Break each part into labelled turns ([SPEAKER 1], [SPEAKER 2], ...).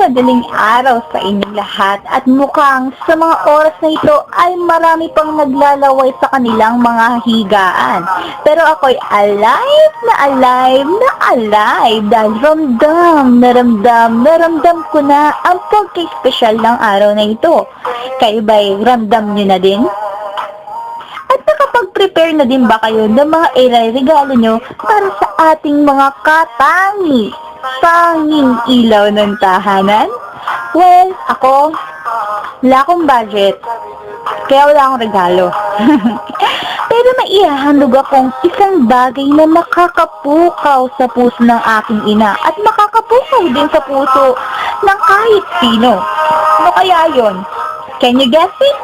[SPEAKER 1] Madaling araw sa inyong lahat at mukhang sa mga oras na ito ay marami pang naglalaway sa kanilang mga higaan. Pero ako'y alive dahil ramdam ko na ang pagka-espesyal ng araw na ito. Kayo ba'y ramdam nyo na din? At nakapag-prepare na din ba kayo ng mga regalo nyo para sa ating mga tanging ilaw ng tahanan? Well, ako, wala akong budget, kaya wala akong regalo. Pero maihahandog akong isang bagay na makakapukaw sa puso ng aking ina at makakapukaw din sa puso ng kahit sino. Ano kaya yon? Can you guess it?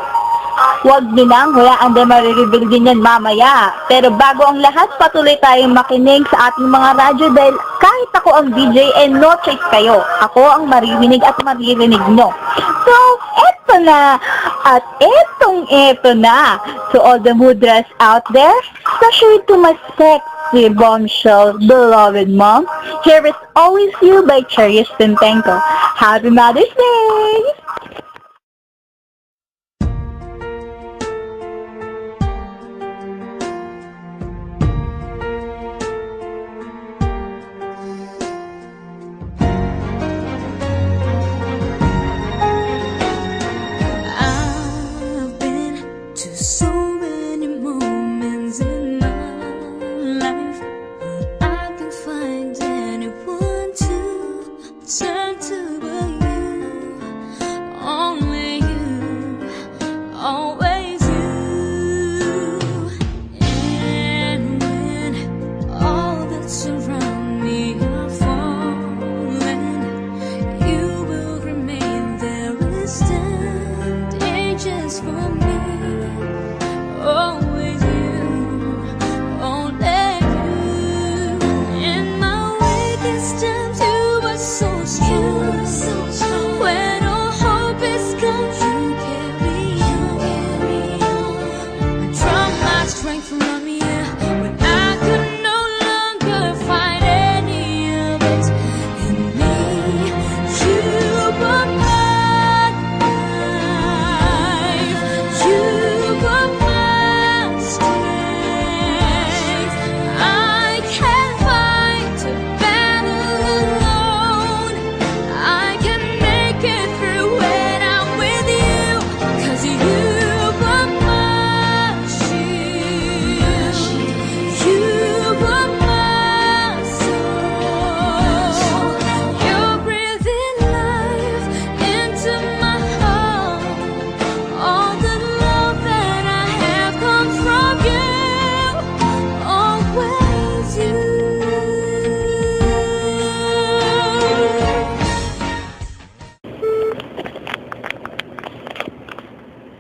[SPEAKER 1] Huwag nilang hulaan dahil marireveal din yan mamaya. Pero bago ang lahat, patuloy tayong makinig sa ating mga radyo dahil kahit ako ang DJ and no choice kayo, ako ang maririnig at maririnig nyo. So, eto na. At eto na. To all the mudras out there, especially to my sexy bombshell beloved mom, here is Always You by Cherry Stentenko. Happy Mother's Day!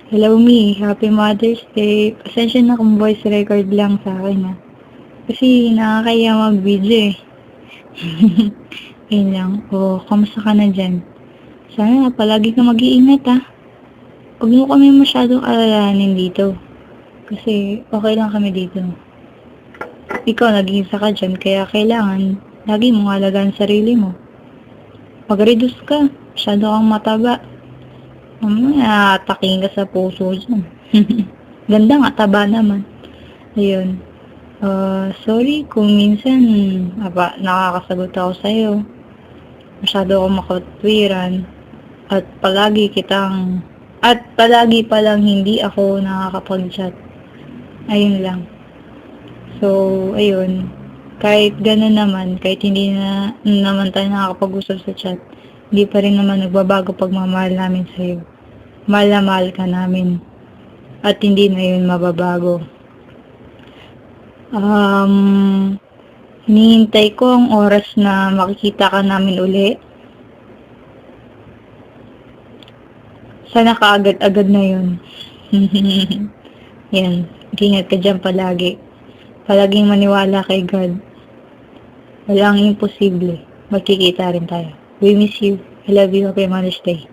[SPEAKER 1] Hello me, Happy Mother's Day. Pasensya na kung voice record lang sa akin kasi nakakaya mag-video Ayun lang. Kamusta ka na dyan? Sana palagi ka mag-iingat Huwag mo kami masyadong alalahanin dito. Kasi okay lang kami dito. Ikaw nag-iisa ka dyan, kaya kailangan lagi mong alagaan sarili mo. Pag-reduce ka, masyado kang mataba. Mamaya, ataking ka sa puso dyan. Ganda nga, taba naman. Ayun. Sorry kung minsan nakakasagot ako sa'yo. Masyado akong makatwiran. At palagi palang hindi ako nakakapag-chat. Ayun lang. So, ayun. Kahit gano'n naman, kahit hindi na naman tayo nakakapag-usap sa chat, hindi pa rin naman nagbabago pagmamahal namin sa'yo. Mahal na mahal ka namin. At hindi na yun mababago. Hinihintay ko ang oras na makikita ka namin uli. Sana kaagad-agad na yun. Yan. Ingat ka dyan palagi. Palaging maniwala kay God. Walang imposible. Magkikita rin tayo. We miss you. I love you. Happy Mother's Day.